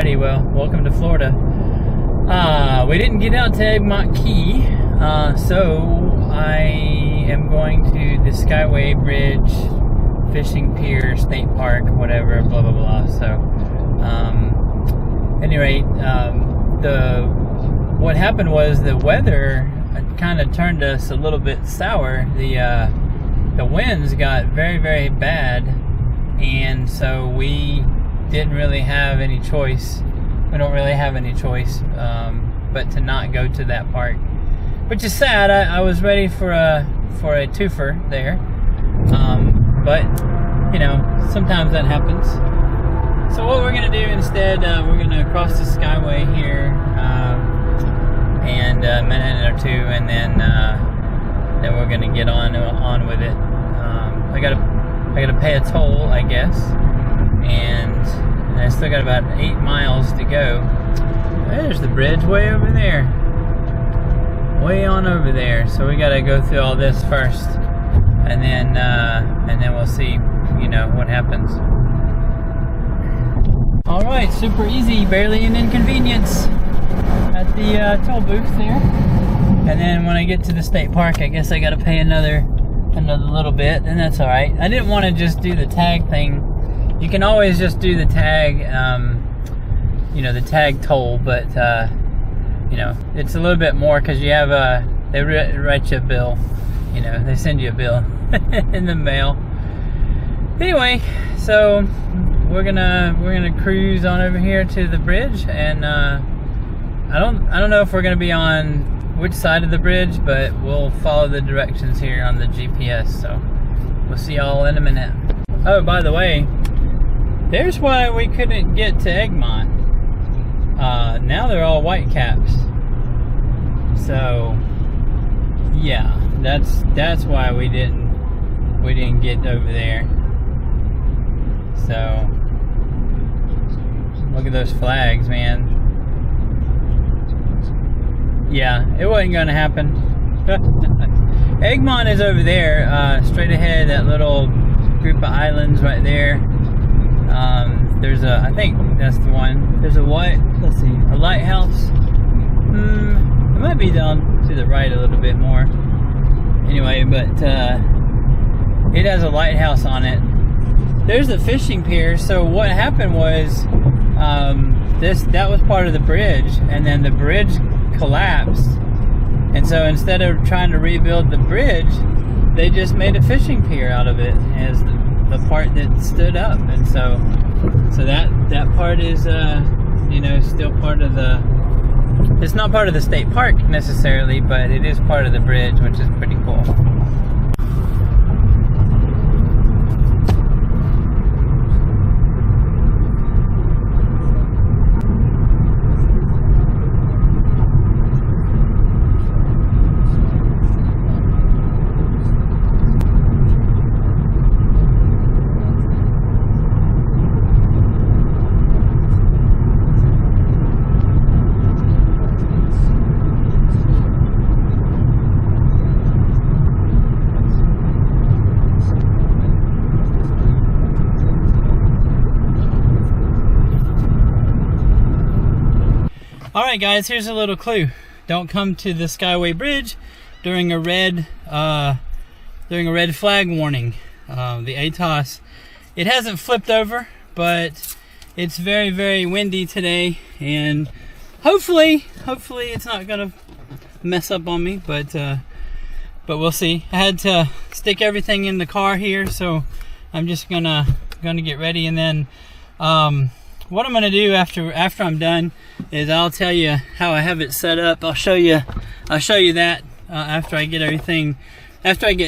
Alrighty, well, welcome to Florida. We didn't get out to Egmont Key, so I am going to the Skyway Bridge, Fishing Pier, State Park, whatever, blah blah blah. So, anyway, what happened was the weather kind of turned us a little bit sour. The winds got very, very bad, and so we didn't really have any choice. We don't really have any choice but to not go to that park, which is sad. I was ready for a twofer there, but you know, sometimes that happens. So what we're gonna do instead, we're gonna cross the Skyway here, and a minute or two, and then we're gonna get on with it. I gotta pay a toll, I guess, and I still got about 8 miles to go. There's the bridge way over there, way on over there. So we gotta go through all this first, and then we'll see, you know, what happens. All right, super easy, barely an inconvenience at the toll booth there. And then when I get to the state park, I guess I gotta pay another little bit, and that's all right. I didn't want to just do the tag thing. You can always just do the tag, you know, the tag toll, but you know, it's a little bit more because you have they write you a bill. You know, they send you a bill in the mail. Anyway, so we're gonna cruise on over here to the bridge, and I don't know if we're gonna be on which side of the bridge, but we'll follow the directions here on the GPS. So we'll see y'all in a minute. Oh, by the way, there's why we couldn't get to Egmont. Now they're all white caps. So yeah, that's why we didn't get over there. So look at those flags, man. Yeah, it wasn't gonna happen. Egmont is over there, straight ahead, that little group of islands right there. There's I think that's the one. There's a lighthouse. It might be down to the right a little bit more. Anyway, but it has a lighthouse on it. There's the fishing pier. So what happened was, that was part of the bridge, and then the bridge collapsed, and so instead of trying to rebuild the bridge, they just made a fishing pier out of it as the part that stood up. And so that part is you know, still part of it's not part of the state park necessarily, but it is part of the bridge, which is pretty cool. Alright guys, here's a little clue. Don't come to the Skyway Bridge during a red flag warning. The ATAS, it hasn't flipped over, but it's very, very windy today, and hopefully it's not gonna mess up on me, but we'll see. I had to stick everything in the car here, so I'm just gonna get ready, and then what I'm gonna do after I'm done is I'll tell you how I have it set up. I'll show you that after I get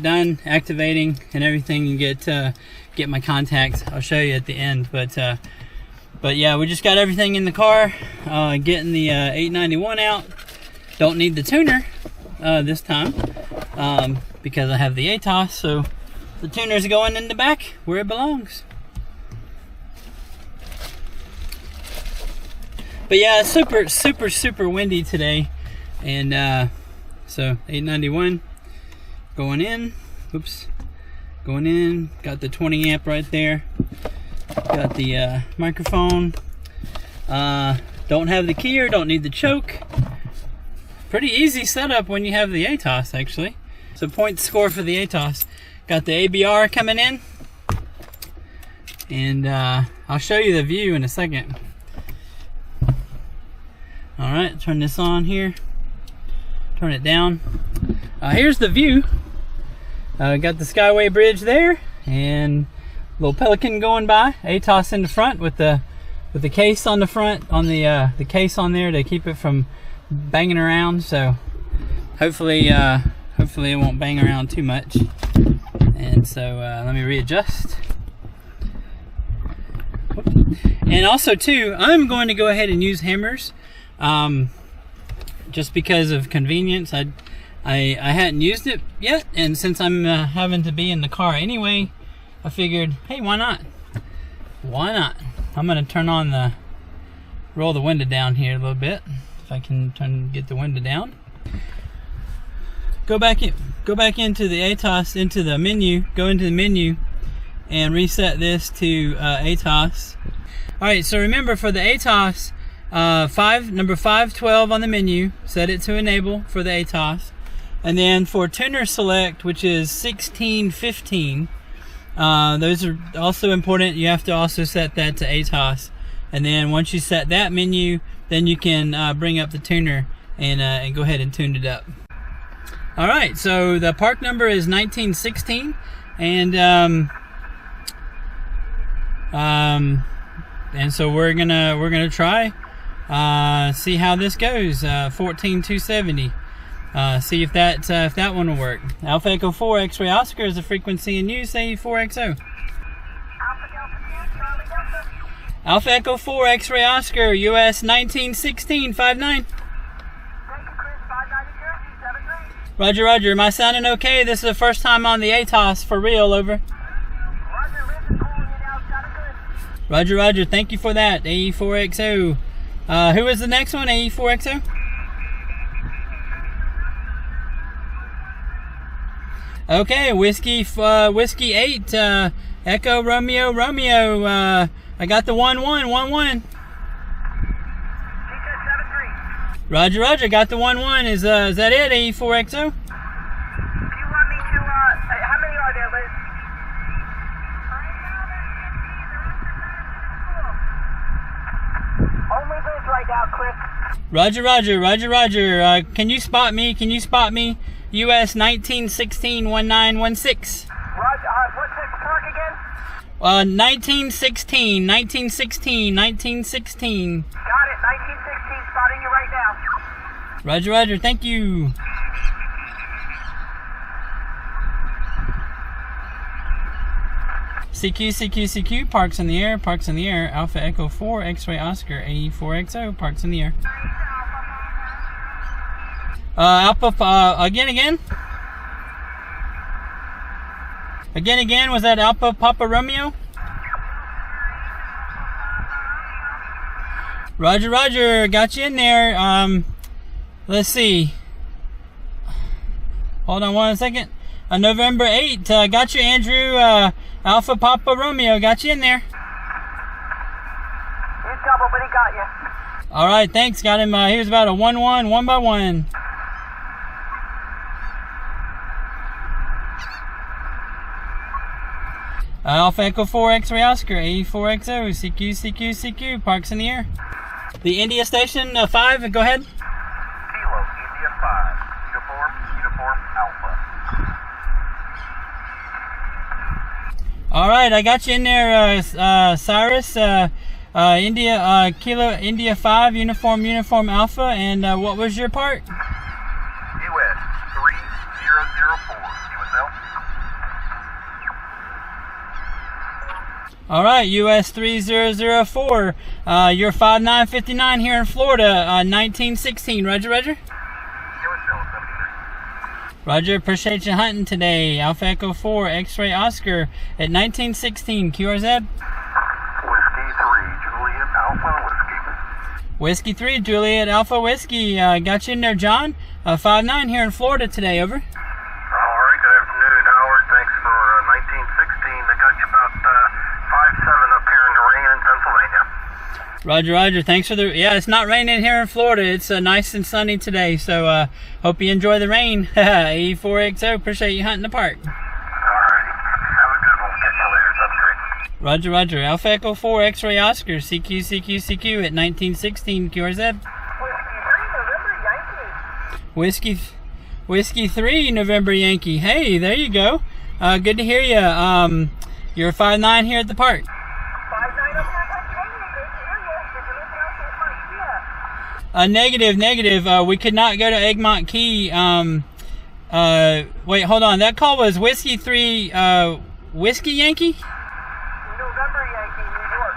done activating and everything, and get my contacts. I'll show you at the end. But yeah, we just got everything in the car. Getting the 891 out. Don't need the tuner this time because I have the ATAS. So the tuner's going in the back where it belongs. But yeah, it's super windy today, and so 891 going in. Oops, going in. Got the 20 amp right there. Got the microphone. Don't have the keyer, don't need the choke. Pretty easy setup when you have the ATAS, actually. So point score for the ATAS. Got the ABR coming in. And I'll show you the view in a second. Alright, turn this on here. Turn it down. Here's the view. Got the Skyway bridge there. And little Pelican going by. ATAS in the front with the case on the front, on the case on there to keep it from banging around. So hopefully it won't bang around too much. And so let me readjust. And also too, I'm going to go ahead and use HAMRS, just because of convenience. I hadn't used it yet, and since I'm having to be in the car anyway, I figured, hey, why not? Why not? I'm gonna roll the window down here a little bit. If I can get the window down. Go back into the ATAS, into the menu. Go into the menu and reset this to ATAS. All right. So remember, for the ATAS, number 512 on the menu, set it to enable for the ATAS, and then for tuner select, which is 1615. Those are also important. You have to also set that to ATAS, and then once you set that menu, then you can bring up the tuner and go ahead and tune it up. All right, so the park number is 1916, and so we're gonna try see how this goes. 14270. See if that one will work. Alpha Echo 4 X-Ray Oscar is the frequency in use. A4XO. Alpha Echo 4 X-Ray Oscar, US-1916 59. Roger, roger. Am I sounding okay? This is the first time on the ATAS for real, over. Roger, roger. Thank you for that. AE4XO. Who is the next one? AE4XO? Okay, Whiskey 8, Echo Romeo Romeo. I got the 1111. Roger, roger. Got the 11. Is that it? AE4XO? Do you want me to? How many are there, Liz? Only Liz right now, Chris. Roger, roger, roger, roger. Can you spot me? Can you spot me? US-1916 1916. Roger. What's this park again? 1916, 1916, 1916. Got it. 1916. Spotting you right now. Roger, roger. Thank you. CQ, CQ, CQ. Parks in the air. Parks in the air. Alpha Echo 4 X-Ray Oscar. AE4XO. Parks in the air. Alpha, again? Again, was that Alpha Papa Romeo? Roger, roger, got you in there. Let's see. Hold on 1 second. November 8, got you, Andrew. Alpha Papa Romeo, got you in there. He's double, but he got you. All right, thanks. Got him. He was about a 1-1, 1 by 1. Alpha Echo 4 X-Ray Oscar, AE4XO, CQ, CQ, CQ, parks in the air. The India station, 5, go ahead. Kilo, India 5, uniform, Alpha. All right, I got you in there, Cyrus. India, Kilo, India 5, uniform, Alpha, and what was your part? US-3004, USL. All right, US-3004. You're 5959 here in Florida, 1916. Roger, roger. USL 73. Roger, appreciate you hunting today. Alpha Echo 4, X-Ray Oscar at 1916. QRZ. Whiskey 3, Juliet Alpha Whiskey. Whiskey 3, Juliet Alpha Whiskey. Got you in there, John. 59 here in Florida today, over. All right, good afternoon, Howard. Thanks for 1916. They got you about 5-7 up here in the rain in Pennsylvania. Roger, Roger. Thanks for the... Yeah, it's not raining here in Florida. It's nice and sunny today, so hope you enjoy the rain. 84XO, appreciate you hunting the park. Alrighty. Have a good one. Catch you later. That's great. Roger, Roger. Alpha Echo 4 X-Ray Oscar, CQ, CQ, CQ at 1916 QRZ. Whiskey 3 November Yankee. Hey, there you go. Good to hear you. You're 5'9" here at the park. 5'9" up here in Pennsylvania. Great to hear you. Did you listen out to my Negative. We could not go to Egmont Key. Wait, hold on. That call was Whiskey 3 Whiskey Yankee? November Yankee, New York.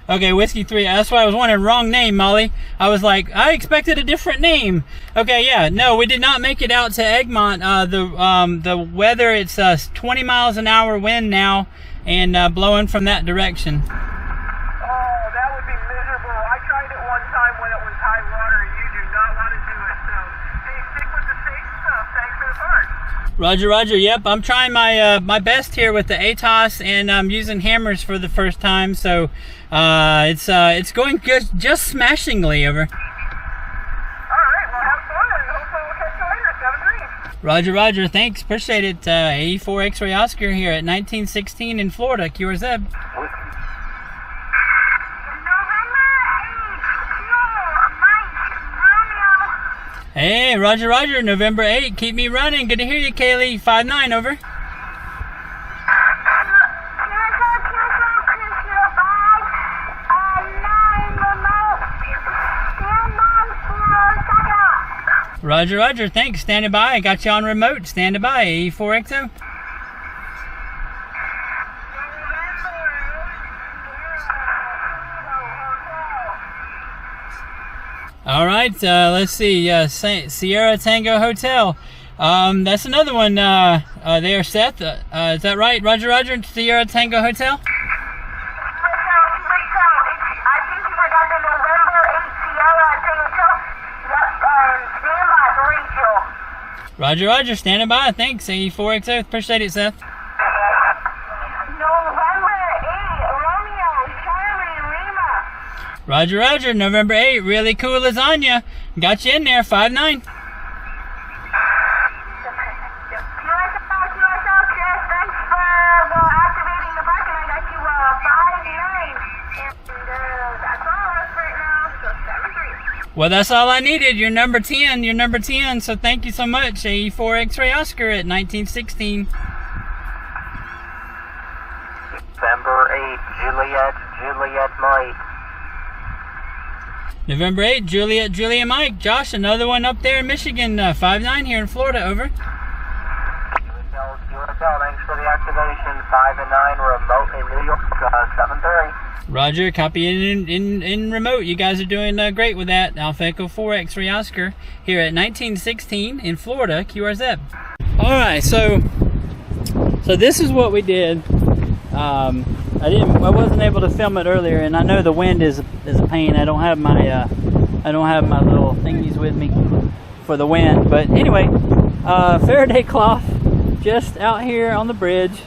Okay, Whiskey 3. That's why I was wondering. Wrong name, Molly. I was like, I expected a different name. Okay, yeah. No, we did not make it out to Egmont. The weather, it's 20 miles an hour wind now and blowing from that direction. Oh, that would be miserable. I tried it one time when it was high water, and you do not want to do it. So, hey, stick with the safe stuff. Thanks for the part. Roger, Roger. Yep, I'm trying my best here with the ATAS, and I'm using HAMRS for the first time. So it's going just smashingly over. All right, well, have fun, and hopefully we'll catch you later at 7-3. Roger, Roger. Thanks. Appreciate it. 84 X-Ray Oscar here at 1916 in Florida, QRZ. Hey, Roger, Roger. November 8. Keep me running. Good to hear you, Kaylee. 5'9", over. Roger, Roger. Thanks. Standing by. I got you on remote. Standing by. 84XO. All right. Let's see. Sierra Tango Hotel. That's another one. There, Seth. Is that right? Roger, Roger. Sierra Tango Hotel. Roger, Roger. Standing by. Thanks. 84XO. Appreciate it, Seth. Roger, Roger. November 8. Really cool lasagna. Got you in there. 5'9". Well, that's all I needed. You're number 10. You're number 10. So thank you so much. 84 X-Ray Oscar at 1916. November 8, Juliet Mike. November 8, Juliet Mike. Josh, another one up there in Michigan. 5'9" here in Florida. Over. USL, thanks for the activation. 5 and 9, remote in New York, 7-3. Roger, copy in remote. You guys are doing great with that. Alpha Echo 4 X-Ray Oscar here at 1916 in Florida, QRZ. All right, so this is what we did. I wasn't able to film it earlier, and I know the wind is a pain. I don't have my little thingies with me for the wind. But anyway, Faraday cloth just out here on the bridge.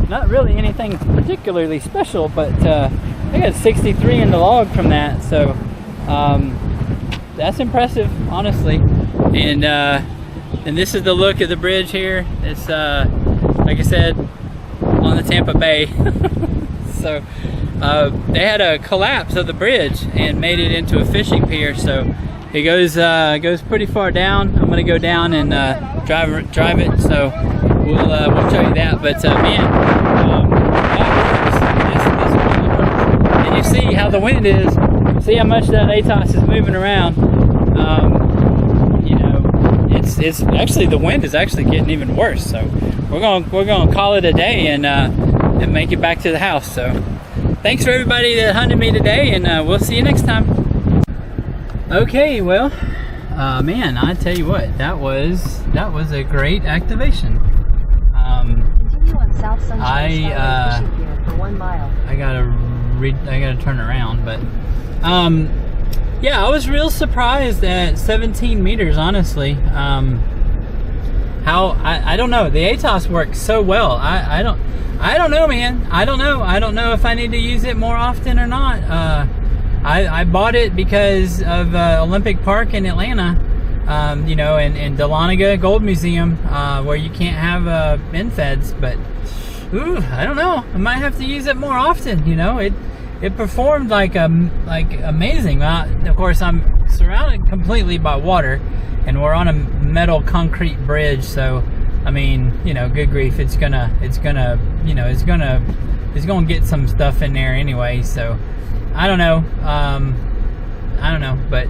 Not really anything particularly special, but I got 63 in the log from that, so that's impressive, honestly. And this is the look of the bridge here. It's like I said, on the Tampa Bay. So they had a collapse of the bridge and made it into a fishing pier. So it goes pretty far down. I'm gonna go down and drive it. So we'll show you that. But man, and you see how the wind is. See how much that ATAS is moving around. You know, it's actually, the wind is actually getting even worse. So we're gonna call it a day and make it back to the house. So thanks for everybody that hunted me today, and we'll see you next time. Okay, well, man, I tell you what, that was a great activation. I gotta turn around, but yeah, I was real surprised at 17 meters, honestly. how I don't know. The ATAS works so well. I don't know, man. I don't know if I need to use it more often or not. I bought it because of Olympic Park in Atlanta, you know, and Dahlonega Gold Museum, where you can't have end-feds. But ooh, I don't know. I might have to use it more often. You know, it performed like amazing. Of course, I'm surrounded completely by water, and we're on a metal concrete bridge. So, I mean, you know, good grief, it's gonna get some stuff in there anyway. So, I don't know. But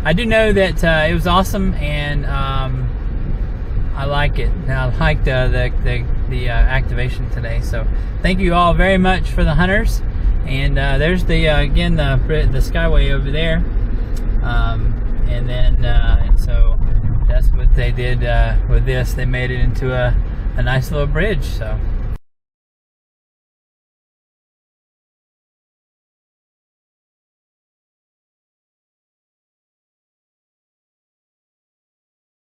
I do know that it was awesome, and I like it. I liked the activation today. So, thank you all very much for the hunters. And there's the again the skyway over there, and then and so that's what they did with this. They made it into a nice little bridge. So.